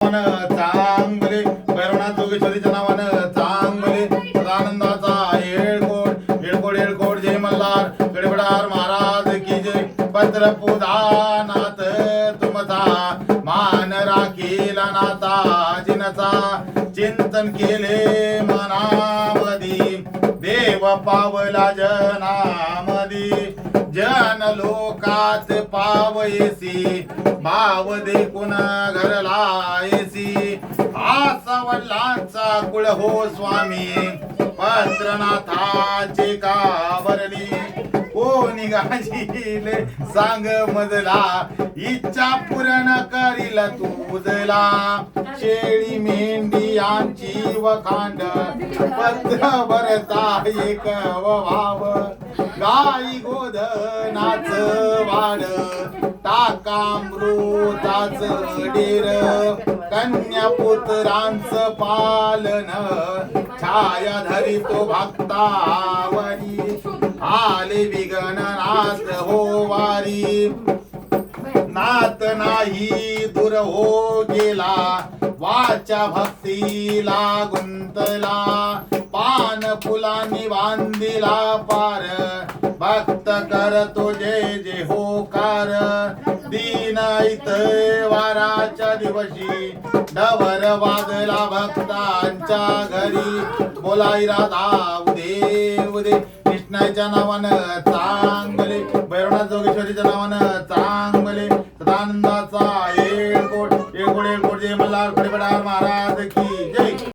चांगले भैरवनाथ जोगेश्वरीच्या नावानं चांगले सदानंदाचा येळकोट येळकोट येळकोट जय मल्हार गडबडार महाराज की जय पत्र पुदानाथ तुमचा मान राखीला नाता जिनचा चिंतन केले मनामधी देव पावला जनामधी जन लोकात पावयसी भाव देखून घरला येसी आसा वडिलांचा कुळ हो स्वामी पत्रनाथाचे का भरली कोणी गाजील सांग मजला इच्छा पूर्ण करील तुझला शेळी मेंढी आमची वखांड पत्र भरता एक वाव गाई गोधनाच वाड टाकामृताच डेर कन्या पुत्रांचं पालन छाया धरितो भक्तावरी आले विघ्ननाथ हो वारी नात नाही दूर हो गेला वाचा भक्तीला गुंतला पान फुलांनी बांधिला पार भक्त करतो जय जय होकार दीन वाराच्या दिवशी डवर वाजला भक्तांच्या घरी बोलाई राधा उदे उदे कृष्णाच्या नावानं चांगले भैरवनाथ जोगेश्वरीच्या नावानं